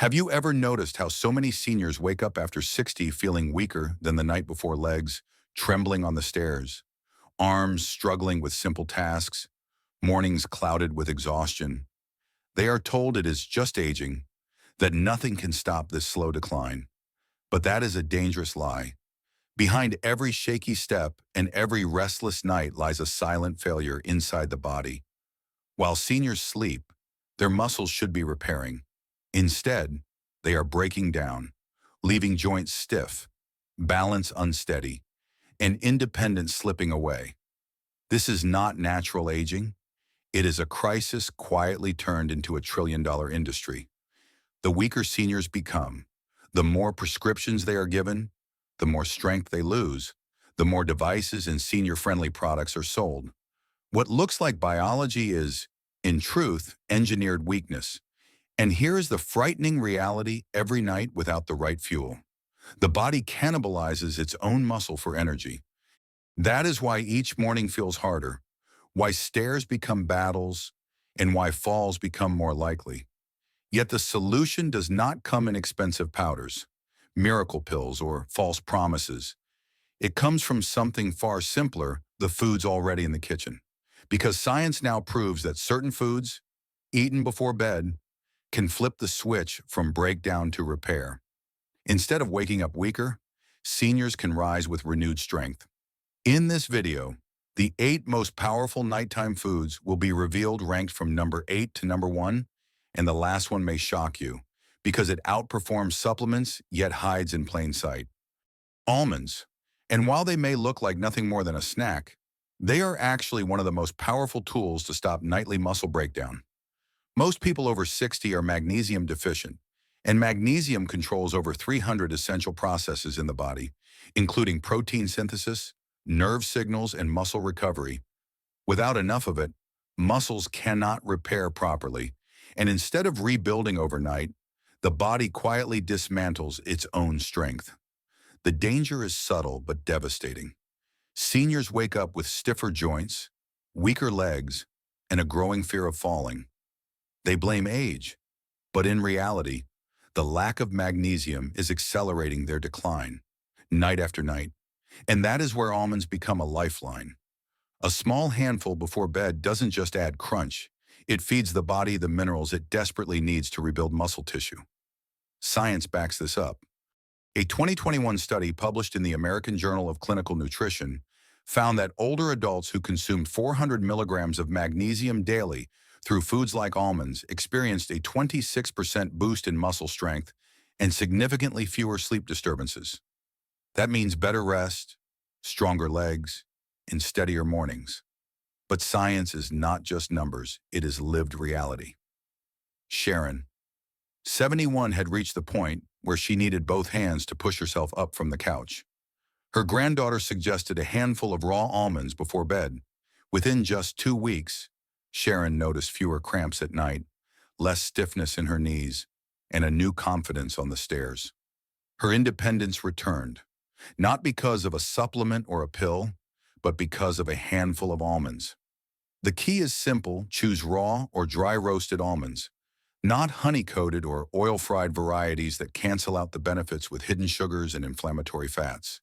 Have you ever noticed how so many seniors wake up after 60 feeling weaker than the night before, legs trembling on the stairs, arms struggling with simple tasks, mornings clouded with exhaustion? They are told it is just aging, that nothing can stop this slow decline. But that is a dangerous lie. Behind every shaky step and every restless night lies a silent failure inside the body. While seniors sleep, their muscles should be repairing. Instead, they are breaking down, leaving joints stiff, balance unsteady, and independence slipping away. This is not natural aging. It is a crisis quietly turned into a trillion-dollar industry. The weaker seniors become, the more prescriptions they are given, the more strength they lose, the more devices and senior-friendly products are sold. What looks like biology is, in truth, engineered weakness. And here is the frightening reality every night without the right fuel. The body cannibalizes its own muscle for energy. That is why each morning feels harder, why stairs become battles, and why falls become more likely. Yet the solution does not come in expensive powders, miracle pills, or false promises. It comes from something far simpler: the foods already in the kitchen. Because science now proves that certain foods, eaten before bed, can flip the switch from breakdown to repair. Instead of waking up weaker, seniors can rise with renewed strength. In this video, the 8 most powerful nighttime foods will be revealed, ranked from number 8 to number 1, and the last one may shock you because it outperforms supplements yet hides in plain sight. Almonds. And while they may look like nothing more than a snack, they are actually one of the most powerful tools to stop nightly muscle breakdown. Most people over 60 are magnesium deficient, and magnesium controls over 300 essential processes in the body, including protein synthesis, nerve signals, and muscle recovery. Without enough of it, muscles cannot repair properly, and instead of rebuilding overnight, the body quietly dismantles its own strength. The danger is subtle but devastating. Seniors wake up with stiffer joints, weaker legs, and a growing fear of falling. They blame age, but in reality, the lack of magnesium is accelerating their decline, night after night. And that is where almonds become a lifeline. A small handful before bed doesn't just add crunch, it feeds the body the minerals it desperately needs to rebuild muscle tissue. Science backs this up. A 2021 study published in the American Journal of Clinical Nutrition found that older adults who consumed 400 milligrams of magnesium daily through foods like almonds experienced a 26% boost in muscle strength and significantly fewer sleep disturbances. That means better rest, stronger legs, and steadier mornings. But science is not just numbers, it is lived reality. Sharon, 71, had reached the point where she needed both hands to push herself up from the couch. Her granddaughter suggested a handful of raw almonds before bed. Within just 2 weeks, Sharon noticed fewer cramps at night, less stiffness in her knees, and a new confidence on the stairs. Her independence returned, not because of a supplement or a pill, but because of a handful of almonds. The key is simple: choose raw or dry roasted almonds, not honey-coated or oil-fried varieties that cancel out the benefits with hidden sugars and inflammatory fats.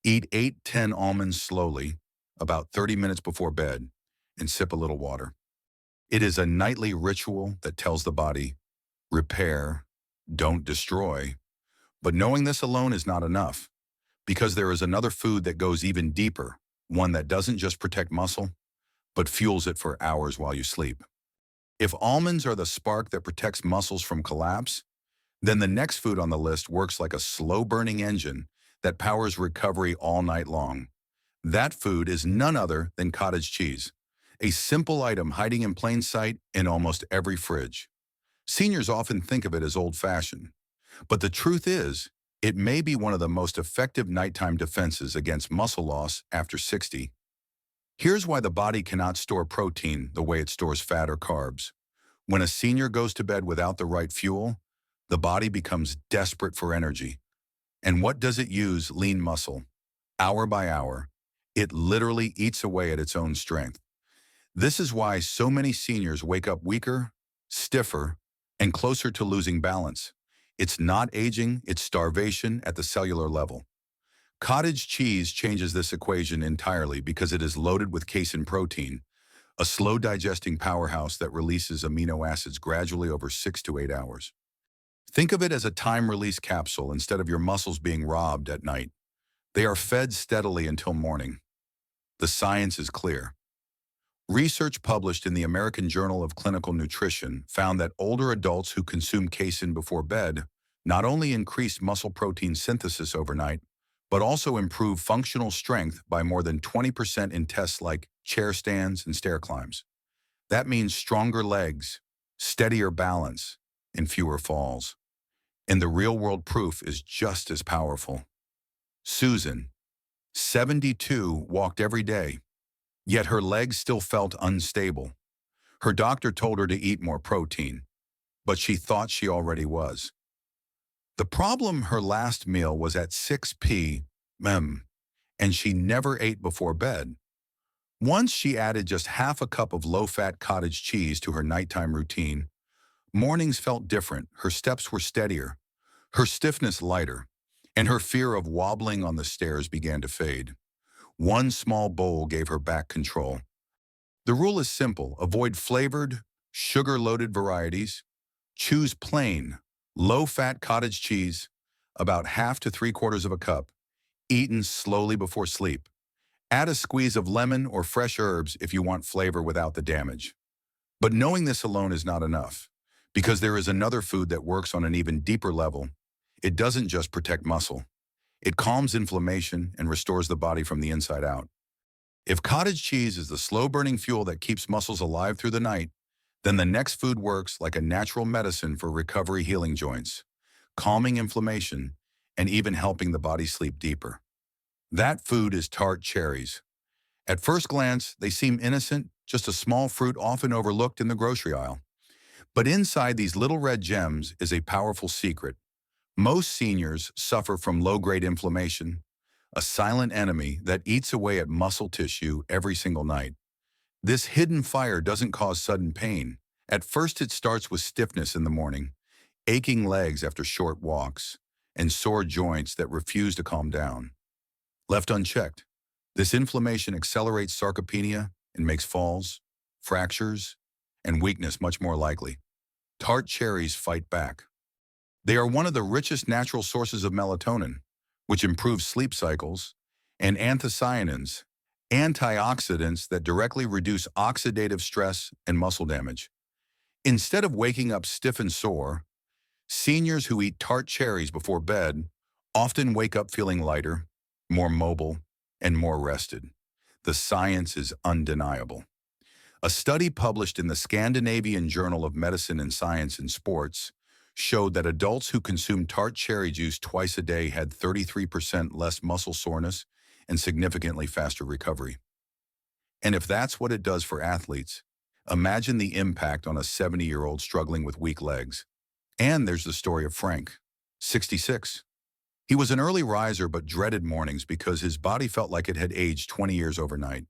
Eat 8-10 almonds slowly, about 30 minutes before bed, and sip a little water. It is a nightly ritual that tells the body, repair, don't destroy. But knowing this alone is not enough, because there is another food that goes even deeper, one that doesn't just protect muscle, but fuels it for hours while you sleep. If almonds are the spark that protects muscles from collapse, then the next food on the list works like a slow-burning engine that powers recovery all night long. That food is none other than cottage cheese, a simple item hiding in plain sight in almost every fridge. Seniors often think of it as old-fashioned, but the truth is, it may be one of the most effective nighttime defenses against muscle loss after 60. Here's why the body cannot store protein the way it stores fat or carbs. When a senior goes to bed without the right fuel, the body becomes desperate for energy. And what does it use? Lean muscle. Hour by hour, it literally eats away at its own strength. This is why so many seniors wake up weaker, stiffer, and closer to losing balance. It's not aging, it's starvation at the cellular level. Cottage cheese changes this equation entirely because it is loaded with casein protein, a slow-digesting powerhouse that releases amino acids gradually over 6 to 8 hours. Think of it as a time-release capsule instead of your muscles being robbed at night. They are fed steadily until morning. The science is clear. Research published in the American Journal of Clinical Nutrition found that older adults who consume casein before bed not only increased muscle protein synthesis overnight, but also improved functional strength by more than 20% in tests like chair stands and stair climbs. That means stronger legs, steadier balance, and fewer falls. And the real-world proof is just as powerful. Susan, 72, walked every day, yet her legs still felt unstable. Her doctor told her to eat more protein, but she thought she already was. The problem, her last meal was at 6 p.m., and she never ate before bed. Once she added just half a cup of low-fat cottage cheese to her nighttime routine, mornings felt different, her steps were steadier, her stiffness lighter, and her fear of wobbling on the stairs began to fade. One small bowl gave her back control. The rule is simple: avoid flavored, sugar-loaded varieties. Choose plain, low-fat cottage cheese, about half to three-quarters of a cup, eaten slowly before sleep. Add a squeeze of lemon or fresh herbs if you want flavor without the damage. But knowing this alone is not enough, because there is another food that works on an even deeper level. It doesn't just protect muscle. It calms inflammation and restores the body from the inside out. If cottage cheese is the slow-burning fuel that keeps muscles alive through the night, then the next food works like a natural medicine for recovery, healing joints, calming inflammation, and even helping the body sleep deeper. That food is tart cherries. At first glance, they seem innocent, just a small fruit often overlooked in the grocery aisle. But inside these little red gems is a powerful secret. Most seniors suffer from low-grade inflammation, a silent enemy that eats away at muscle tissue every single night. This hidden fire doesn't cause sudden pain. At first, it starts with stiffness in the morning, aching legs after short walks, and sore joints that refuse to calm down. Left unchecked, this inflammation accelerates sarcopenia and makes falls, fractures, and weakness much more likely. Tart cherries fight back. They are one of the richest natural sources of melatonin, which improves sleep cycles, and anthocyanins, antioxidants that directly reduce oxidative stress and muscle damage. Instead of waking up stiff and sore, seniors who eat tart cherries before bed often wake up feeling lighter, more mobile, and more rested. The science is undeniable. A study published in the Scandinavian Journal of Medicine and Science in Sports showed that adults who consumed tart cherry juice twice a day had 33% less muscle soreness and significantly faster recovery. And if that's what it does for athletes, imagine the impact on a 70-year-old struggling with weak legs. And there's the story of Frank, 66. He was an early riser but dreaded mornings because his body felt like it had aged 20 years overnight.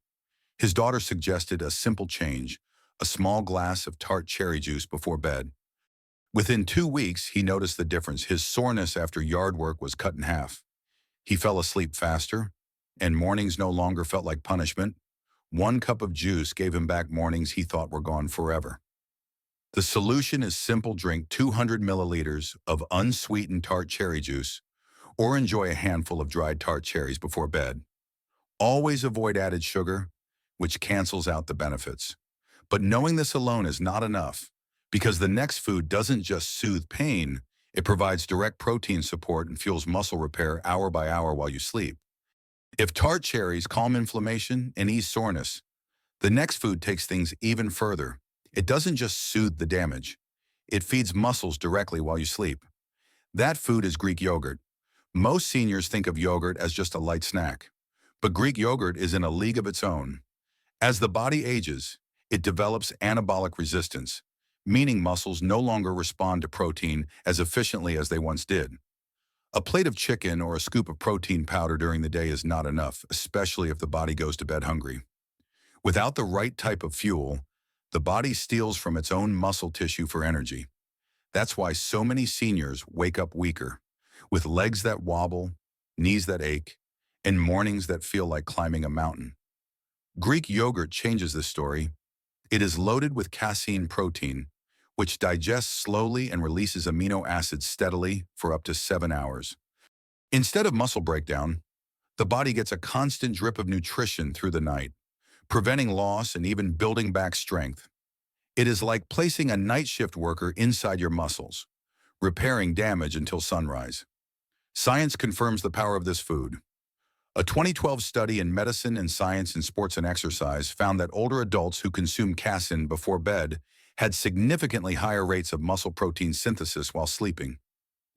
His daughter suggested a simple change, a small glass of tart cherry juice before bed. Within 2 weeks, he noticed the difference. His soreness after yard work was cut in half. He fell asleep faster, and mornings no longer felt like punishment. 1 cup of juice gave him back mornings he thought were gone forever. The solution is simple: drink 200 milliliters of unsweetened tart cherry juice, or enjoy a handful of dried tart cherries before bed. Always avoid added sugar, which cancels out the benefits. But knowing this alone is not enough, because the next food doesn't just soothe pain, it provides direct protein support and fuels muscle repair hour by hour while you sleep. If tart cherries calm inflammation and ease soreness, the next food takes things even further. It doesn't just soothe the damage, it feeds muscles directly while you sleep. That food is Greek yogurt. Most seniors think of yogurt as just a light snack, but Greek yogurt is in a league of its own. As the body ages, it develops anabolic resistance, meaning muscles no longer respond to protein as efficiently as they once did. A plate of chicken or a scoop of protein powder during the day is not enough, especially if the body goes to bed hungry. Without the right type of fuel, the body steals from its own muscle tissue for energy. That's why so many seniors wake up weaker, with legs that wobble, knees that ache, and mornings that feel like climbing a mountain. Greek yogurt changes this story. It is loaded with casein protein, which digests slowly and releases amino acids steadily for up to 7 hours. Instead of muscle breakdown, the body gets a constant drip of nutrition through the night, preventing loss and even building back strength. It is like placing a night shift worker inside your muscles, repairing damage until sunrise. Science confirms the power of this food. A 2012 study in Medicine and Science in Sports and Exercise found that older adults who consumed casein before bed had significantly higher rates of muscle protein synthesis while sleeping.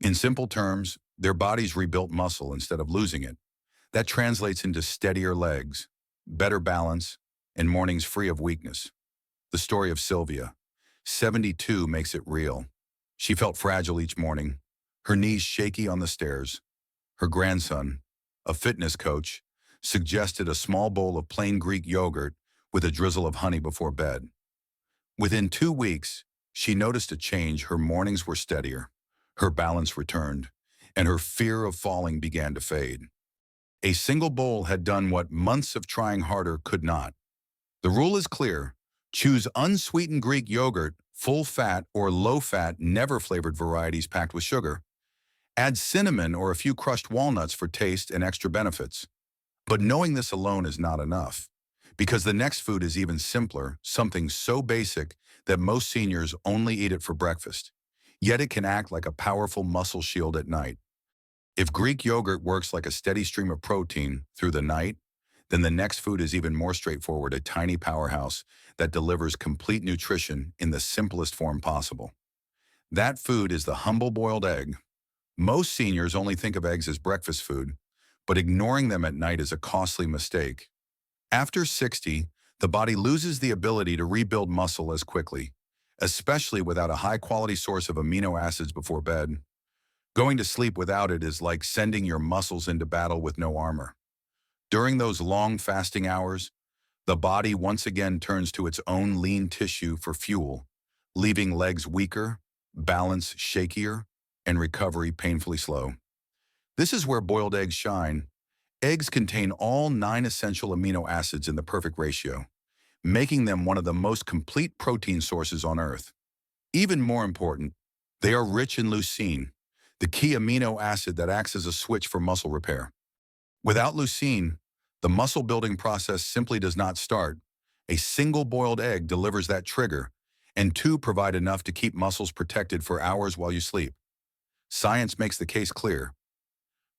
In simple terms, their bodies rebuilt muscle instead of losing it. That translates into steadier legs, better balance, and mornings free of weakness. The story of Sylvia, 72, makes it real. She felt fragile each morning, her knees shaky on the stairs. Her grandson, a fitness coach, suggested a small bowl of plain Greek yogurt with a drizzle of honey before bed. Within 2 weeks, she noticed a change. Her mornings were steadier, her balance returned, and her fear of falling began to fade. A single bowl had done what months of trying harder could not. The rule is clear. Choose unsweetened Greek yogurt, full-fat or low-fat, never-flavored varieties packed with sugar. Add cinnamon or a few crushed walnuts for taste and extra benefits. But knowing this alone is not enough, because the next food is even simpler, something so basic that most seniors only eat it for breakfast. Yet it can act like a powerful muscle shield at night. If Greek yogurt works like a steady stream of protein through the night, then the next food is even more straightforward, a tiny powerhouse that delivers complete nutrition in the simplest form possible. That food is the humble boiled egg. Most seniors only think of eggs as breakfast food, but ignoring them at night is a costly mistake. After 60, the body loses the ability to rebuild muscle as quickly, especially without a high-quality source of amino acids before bed. Going to sleep without it is like sending your muscles into battle with no armor. During those long fasting hours, the body once again turns to its own lean tissue for fuel, leaving legs weaker, balance shakier, and recovery painfully slow. This is where boiled eggs shine. Eggs contain all 9 essential amino acids in the perfect ratio, making them one of the most complete protein sources on Earth. Even more important, they are rich in leucine, the key amino acid that acts as a switch for muscle repair. Without leucine, the muscle-building process simply does not start. A single boiled egg delivers that trigger, and 2 provide enough to keep muscles protected for hours while you sleep. Science makes the case clear.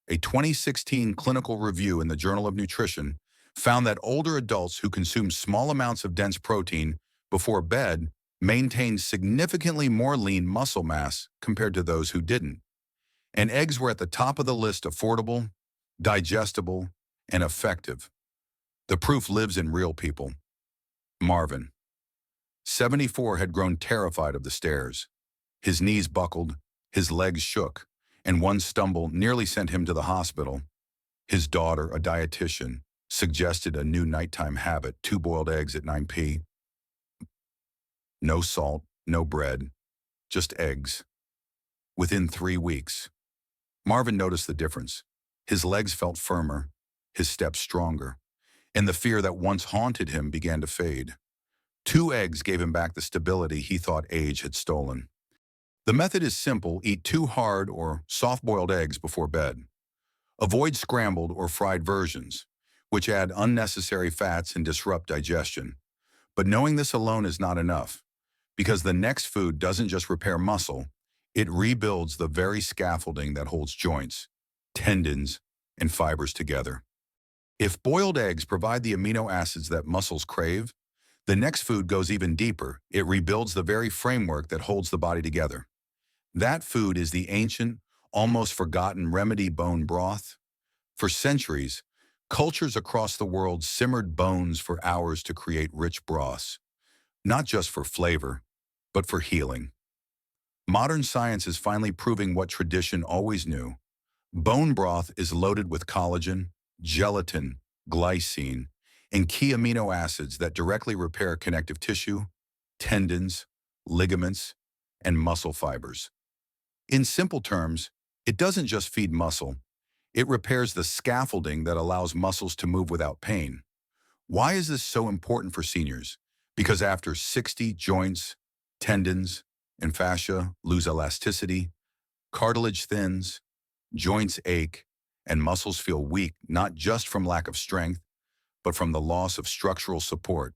A 2016 clinical review in the Journal of Nutrition found that older adults who consumed small amounts of dense protein before bed maintained significantly more lean muscle mass compared to those who didn't. And eggs were at the top of the list: affordable, digestible, and effective. The proof lives in real people. Marvin, 74, had grown terrified of the stairs. His knees buckled, his legs shook, and one stumble nearly sent him to the hospital. His daughter, a dietitian, suggested a new nighttime habit: 2 boiled eggs at 9 p.m. No salt, no bread, just eggs. Within 3 weeks, Marvin noticed the difference. His legs felt firmer, his steps stronger, and the fear that once haunted him began to fade. 2 eggs gave him back the stability he thought age had stolen. The method is simple: eat 2 hard or soft-boiled eggs before bed. Avoid scrambled or fried versions, which add unnecessary fats and disrupt digestion. But knowing this alone is not enough, because the next food doesn't just repair muscle, it rebuilds the very scaffolding that holds joints, tendons, and fibers together. If boiled eggs provide the amino acids that muscles crave, the next food goes even deeper. It rebuilds the very framework that holds the body together. That food is the ancient, almost forgotten remedy: bone broth. For centuries, cultures across the world simmered bones for hours to create rich broths, not just for flavor, but for healing. Modern science is finally proving what tradition always knew. Bone broth is loaded with collagen, gelatin, glycine, and key amino acids that directly repair connective tissue, tendons, ligaments, and muscle fibers. In simple terms, it doesn't just feed muscle, it repairs the scaffolding that allows muscles to move without pain. Why is this so important for seniors? Because after 60, joints, tendons, and fascia lose elasticity, cartilage thins, joints ache, and muscles feel weak not just from lack of strength, but from the loss of structural support.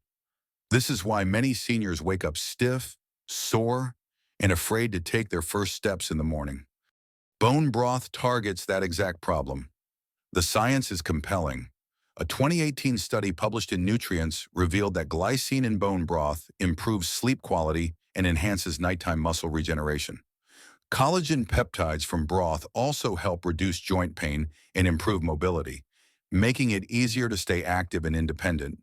This is why many seniors wake up stiff, sore, and afraid to take their first steps in the morning. Bone broth targets that exact problem. The science is compelling. A 2018 study published in Nutrients revealed that glycine in bone broth improves sleep quality and enhances nighttime muscle regeneration. Collagen peptides from broth also help reduce joint pain and improve mobility, making it easier to stay active and independent.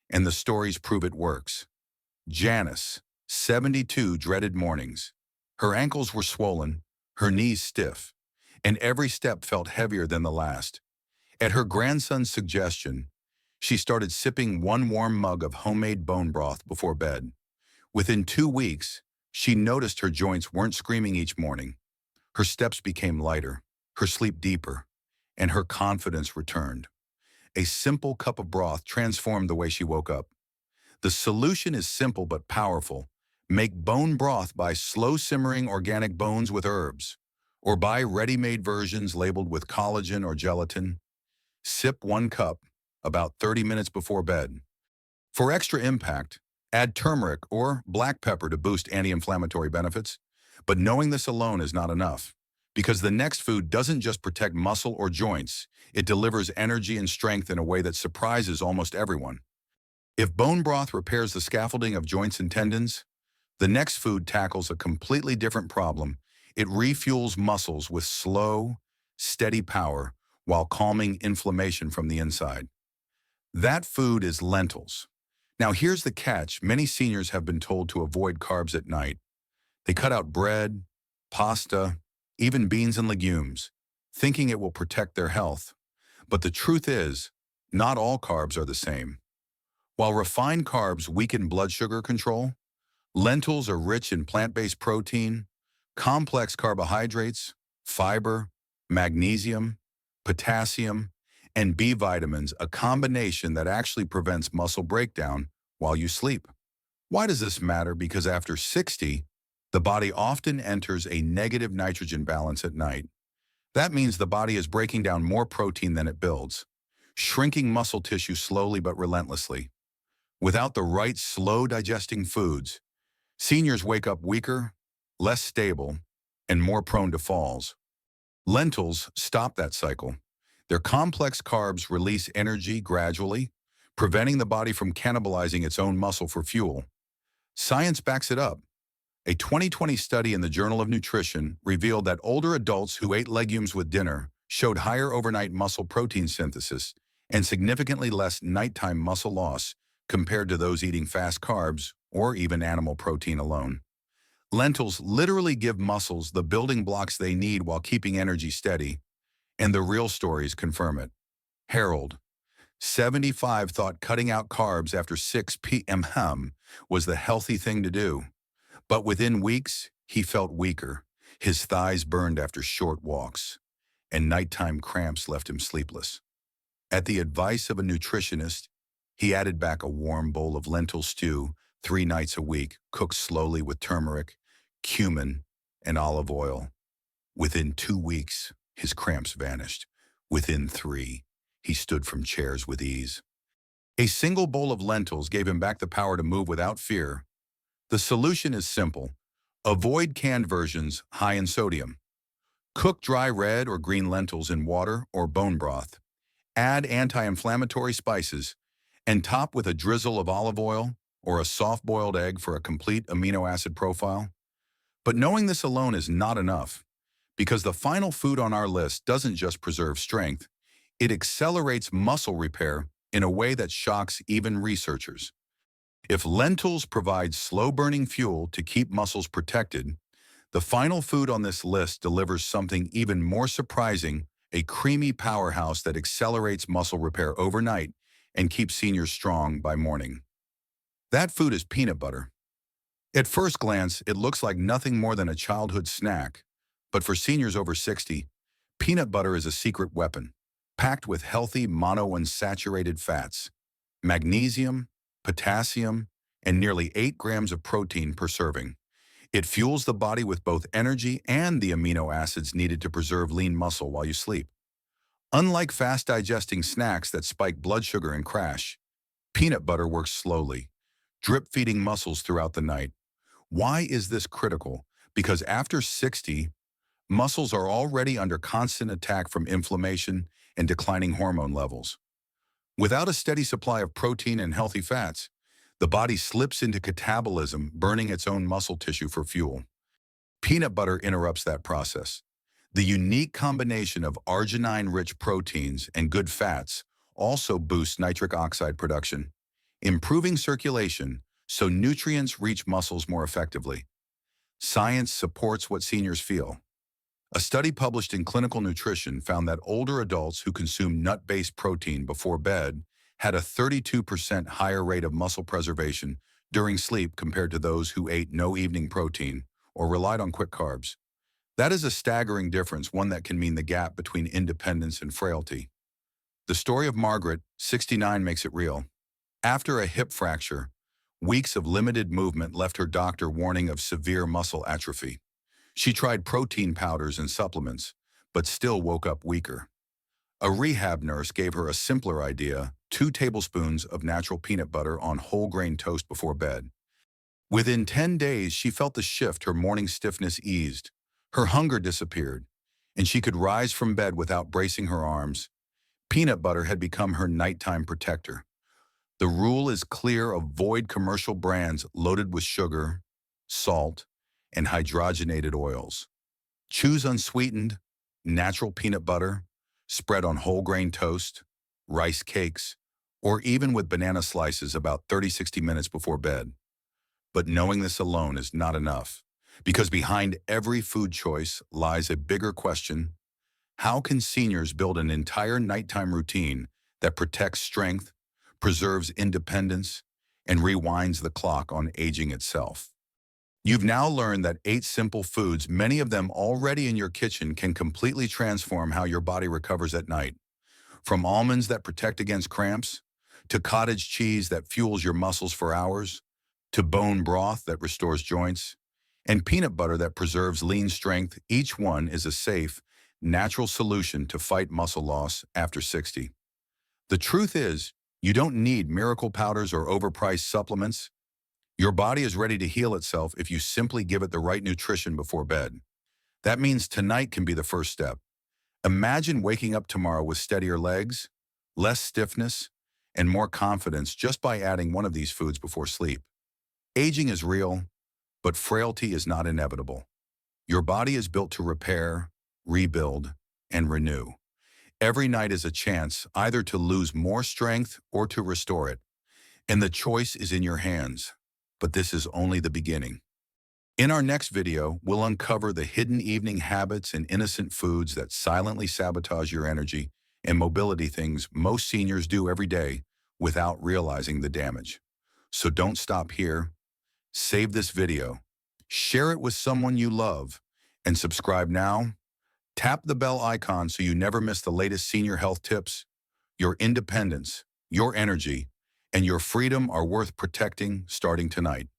And the stories prove it works. Janice, 72, dreaded mornings. Her ankles were swollen, her knees stiff, and every step felt heavier than the last. At her grandson's suggestion, she started sipping one warm mug of homemade bone broth before bed. Within 2 weeks, she noticed her joints weren't screaming each morning. Her steps became lighter, her sleep deeper, and her confidence returned. A simple cup of broth transformed the way she woke up. The solution is simple but powerful. Make bone broth by slow-simmering organic bones with herbs, or buy ready-made versions labeled with collagen or gelatin. Sip 1 cup about 30 minutes before bed. For extra impact, add turmeric or black pepper to boost anti-inflammatory benefits. But knowing this alone is not enough, because the next food doesn't just protect muscle or joints, it delivers energy and strength in a way that surprises almost everyone. If bone broth repairs the scaffolding of joints and tendons, the next food tackles a completely different problem. It refuels muscles with slow, steady power while calming inflammation from the inside. That food is lentils. Now here's the catch. Many seniors have been told to avoid carbs at night. They cut out bread, pasta, even beans and legumes, thinking it will protect their health. But the truth is, not all carbs are the same. While refined carbs weaken blood sugar control, lentils are rich in plant-based protein, complex carbohydrates, fiber, magnesium, potassium, and B vitamins, a combination that actually prevents muscle breakdown while you sleep. Why does this matter? Because after 60, the body often enters a negative nitrogen balance at night. That means the body is breaking down more protein than it builds, shrinking muscle tissue slowly but relentlessly. Without the right slow-digesting foods, seniors wake up weaker, less stable, and more prone to falls. Lentils stop that cycle. Their complex carbs release energy gradually, preventing the body from cannibalizing its own muscle for fuel. Science backs it up. A 2020 study in the Journal of Nutrition revealed that older adults who ate legumes with dinner showed higher overnight muscle protein synthesis and significantly less nighttime muscle loss compared to those eating fast carbs or even animal protein alone. Lentils literally give muscles the building blocks they need while keeping energy steady, and the real stories confirm it. Harold, 75, thought cutting out carbs after 6 p.m. was the healthy thing to do. But within weeks, he felt weaker. His thighs burned after short walks, and nighttime cramps left him sleepless. At the advice of a nutritionist, he added back a warm bowl of lentil stew 3 nights a week, cooked slowly with turmeric, cumin, and olive oil. Within 2 weeks, his cramps vanished. Within 3, he stood from chairs with ease. A single bowl of lentils gave him back the power to move without fear. The solution is simple. Avoid canned versions high in sodium. Cook dry red or green lentils in water or bone broth. Add anti-inflammatory spices and top with a drizzle of olive oil or a soft-boiled egg for a complete amino acid profile. But knowing this alone is not enough, because the final food on our list doesn't just preserve strength, it accelerates muscle repair in a way that shocks even researchers. If lentils provide slow-burning fuel to keep muscles protected, the final food on this list delivers something even more surprising, a creamy powerhouse that accelerates muscle repair overnight and keeps seniors strong by morning. That food is peanut butter. At first glance, it looks like nothing more than a childhood snack, but for seniors over 60, peanut butter is a secret weapon, packed with healthy monounsaturated fats, magnesium, potassium, and nearly 8 grams of protein per serving. It fuels the body with both energy and the amino acids needed to preserve lean muscle while you sleep. Unlike fast-digesting snacks that spike blood sugar and crash, peanut butter works slowly, drip-feeding muscles throughout the night. Why is this critical? Because after 60, muscles are already under constant attack from inflammation and declining hormone levels. Without a steady supply of protein and healthy fats, the body slips into catabolism, burning its own muscle tissue for fuel. Peanut butter interrupts that process. The unique combination of arginine-rich proteins and good fats also boosts nitric oxide production, improving circulation so nutrients reach muscles more effectively. Science supports what seniors feel. A study published in Clinical Nutrition found that older adults who consumed nut-based protein before bed had a 32% higher rate of muscle preservation during sleep compared to those who ate no evening protein or relied on quick carbs. That is a staggering difference, one that can mean the gap between independence and frailty. The story of Margaret, 69, makes it real. After a hip fracture, weeks of limited movement left her doctor warning of severe muscle atrophy. She tried protein powders and supplements, but still woke up weaker. A rehab nurse gave her a simpler idea: 2 tablespoons of natural peanut butter on whole grain toast before bed. Within 10 days, she felt the shift. Her morning stiffness eased, her hunger disappeared, and she could rise from bed without bracing her arms. Peanut butter had become her nighttime protector. The rule is clear: avoid commercial brands loaded with sugar, salt, and hydrogenated oils. Choose unsweetened, natural peanut butter, spread on whole grain toast, rice cakes, or even with banana slices about 30-60 minutes before bed. But knowing this alone is not enough, because behind every food choice lies a bigger question: how can seniors build an entire nighttime routine that protects strength, preserves independence, and rewinds the clock on aging itself? You've now learned that 8 simple foods, many of them already in your kitchen, can completely transform how your body recovers at night. From almonds that protect against cramps, to cottage cheese that fuels your muscles for hours, to bone broth that restores joints, and peanut butter that preserves lean strength, each one is a safe, natural solution to fight muscle loss after 60. The truth is, you don't need miracle powders or overpriced supplements. Your body is ready to heal itself if you simply give it the right nutrition before bed. That means tonight can be the first step. Imagine waking up tomorrow with steadier legs, less stiffness, and more confidence just by adding one of these foods before sleep. Aging is real, but frailty is not inevitable. Your body is built to repair, rebuild, and renew. Every night is a chance either to lose more strength or to restore it, and the choice is in your hands. But this is only the beginning. In our next video, we'll uncover the hidden evening habits and innocent foods that silently sabotage your energy and mobility, things most seniors do every day without realizing the damage. So don't stop here. Save this video, share it with someone you love, and subscribe now. Tap the bell icon so you never miss the latest senior health tips. Your independence, your energy, and your freedom are worth protecting starting tonight.